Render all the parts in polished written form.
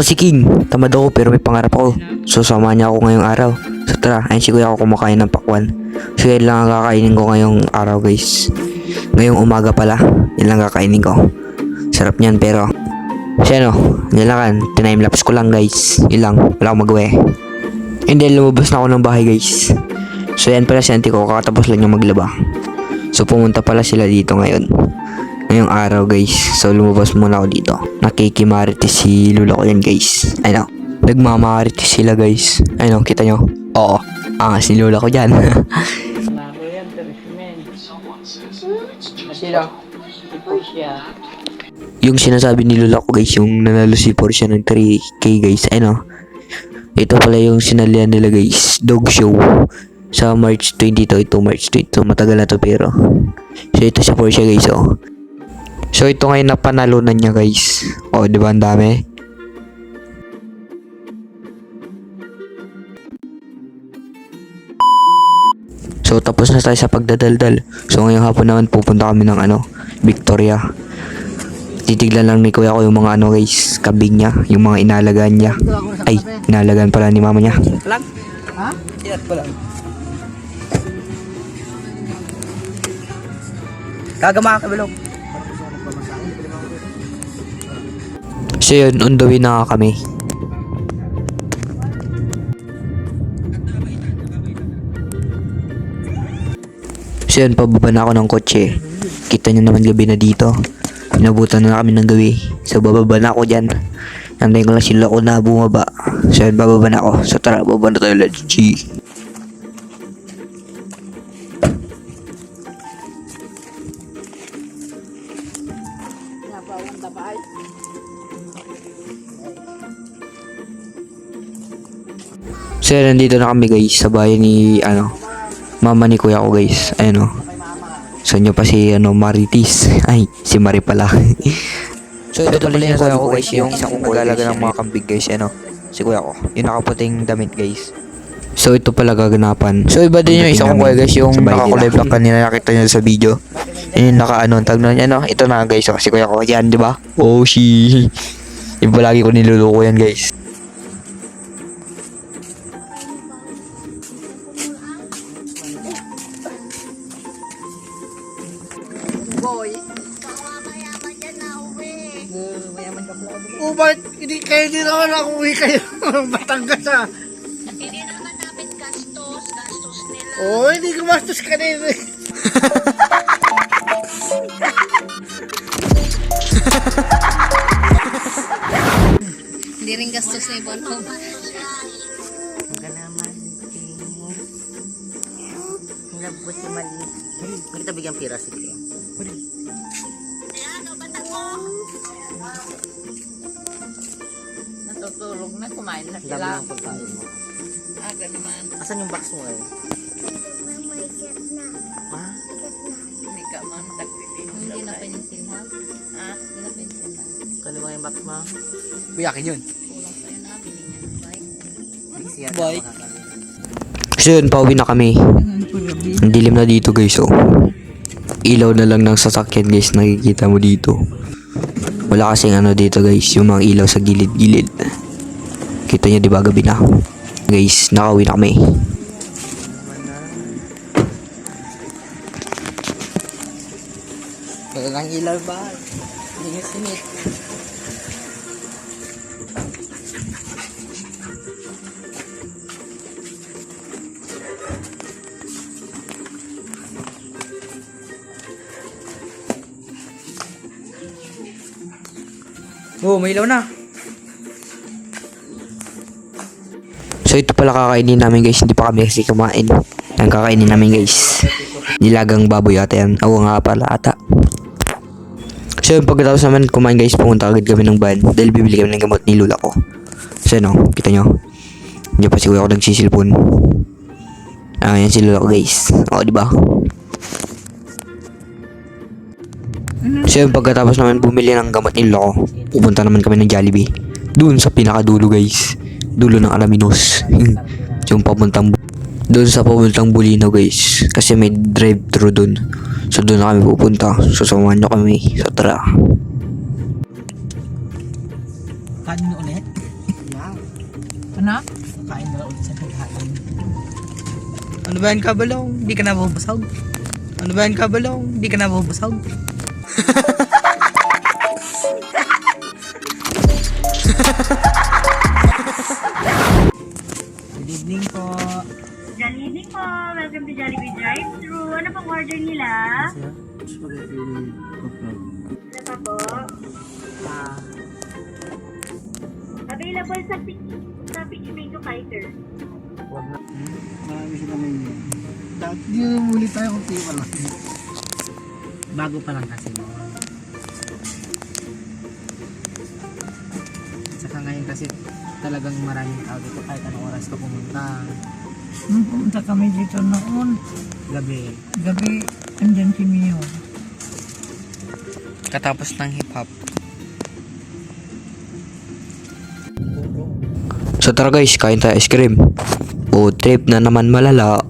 Ako si King. Tamad ako pero may pangarap ako. So sama niya ako ngayong araw. So tara, ayun si kuya ako kumakain ng pakwan. So yan lang ang kakainin ko ngayong araw guys. Ngayong umaga pala. Yan lang kakainin ko. Sarap niyan pero siya yan lang kan. Tinime-lapse ko lang guys. Yun lang. Wala akong magawa eh. And then lumabas na ako ng bahay guys. So yan pala si auntie ko. Kakatapos lang niya maglaba. So pumunta pala sila dito ngayon. Ngayong araw guys. So lumabas muna ako dito. Nakikimarites si lula ko yan guys. Ayun o. Nagmamarites sila guys. Ayun o. Kita nyo? Oo. Si lula ko dyan. Yung sinasabi ni lula ko guys. Yung nanalo si Porsche ng 3K guys. Ayun o. Ito pala yung sinalihan nila guys. Dog show. Sa March 22. Ito March 22. Matagal na to pero. So ito si Porsche guys oh. So ito ngayon na panalunan niya guys. O diba ang dami? So tapos na tayo sa pagdadaldal. So ngayong hapon naman pupunta kami ng Victoria. Titiglan lang ni kuya ko yung mga guys, kabing niya, yung mga inalagaan niya. Ay, inalagaan pala ni mama niya. Lang? Ha? Ilat ko lang. Kagama ka bilog. So yun, on the way na kami. So yun, pababa na ako ng kotse. Kita nyo naman gabi na dito. Inabutan na kami ng gabi. So bababa na ako dyan. Nandayin ko lang sila ko na bumaba. So yun, bababa na ako. So tara, bababa na tayo. Let's G. So nandito na kami guys sa bahay ni mama ni kuya ko guys. Ayun o. So nyo pa si Marites. Ay, si Mari pala. So ito pala yung kuya ko guys. Yung isang nagalaga ng mga kambing guys. Si kuya ko. Yung nakaputing damit guys. So ito pala gaganapan. So iba din yung isang kuya guys. Yung nakakulay black kanina nakita nyo sa video. Yung tag na niya ito na guys. Si kuya ko. Yan diba? Oh she. Yung palagi ko niluluko yan guys. Boy. Mayaman dyan na uwi. Mayaman ka pala. Oh, bakit hindi kayo din naman ako uwi kayo? Batangas ah. Hindi naman namin gastos nila. Oh, hindi gumastos ka din eh. Hindi rin gastos na ibon mo. Nabot si Mali. Kita bigyan pira si Kuya. Ayan, batang mo. Natutulog na, kumain na Dami sila. ng pagkain mo. Naman. Asan yung box mo ngayon? Ha? Hindi ka man tagpipin. Hindi na pencil ha? Hindi na pencil ha? Kaliwa yung box mo? Biyakin yun. Kulang sa'yo na, binigyan ng bike. Bixi yan. Bike. So yun, pauwi na kami. Ang dilim na dito guys oh. Ilaw na lang ng sasakyan guys nakikita mo dito. Wala kasing dito guys, yung mga ilaw sa gilid-gilid. Kita nyo diba gabi na. Guys, nakauwi na kami. Walang ilaw ba? Hindi nyo sinit. Oh, may ilaw na. So ito pala kakainin namin guys, hindi pa kami kasi kumain. Ang kakainin namin guys, nilagang baboy ata yan. Oo nga pala ata. So yun, pagkatapos naman kumain guys, pumunta agad kami ng van dahil bibili kami ng gamot ni lula ko. So kita nyo, hindi pa si kuya ko nagsisilpon. Yan si lula ko guys. O diba? So yun, pagkatapos naman bumili ng gamot ni lula ko, pupunta naman kami ng Jollibee. Doon sa pinakadulo guys, dulo ng Alaminos. Yung doon sa papuntang Bulino guys, kasi may drive-thru doon. So doon na kami pupunta. So samahan nyo kami. So tara. Kanino ulit? Yan. Ano? Kain na ulit sa pagkain. Ano ba yan, kabalong? Hindi ka na mabubusog? Ano ba yan, kabalong? Hindi ka na mabubusog? Good evening po. Good evening po. Welcome to Jollibee Drive-Thru. Ano pong order nila? Spaghetti coconut. Ano pa po? Available sa Peach Mango Kaiser. Wag na. Marami sila may yun. Hindi na muli tayo kung tiyo pa lang. Bago pa lang kasi. Saka ngayon kasi talagang maraming tao dito kahit anong oras ka pumunta. Nung pumunta kami dito noon, Gabi. gabi, andyan si Mio. Katapos ng hip-hop. So tara guys, kain tayo ice cream. O trip na naman malala.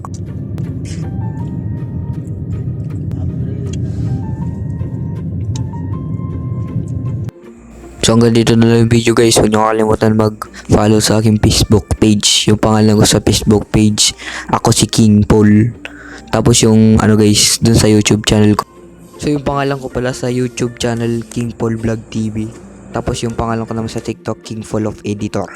So hanggang dito na lang yung video guys. Huwag nyo kakalimutan mag-follow sa aking Facebook page. Yung pangalan ko sa Facebook page, ako si King Paul. Tapos yung ano guys, dun sa YouTube channel ko. So yung pangalan ko pala sa YouTube channel, King Paul Vlog TV. Tapos yung pangalan ko naman sa TikTok, King Full of Editor.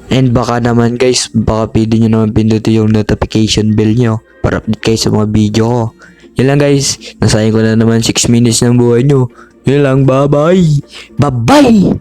And baka naman guys, baka pwede nyo naman pindutin yung notification bell nyo para update kayo sa mga video ko. Yun lang guys, nasayang ko na naman 6 minutes ng buhay nyo. Yun lang, bye bye! Bye bye!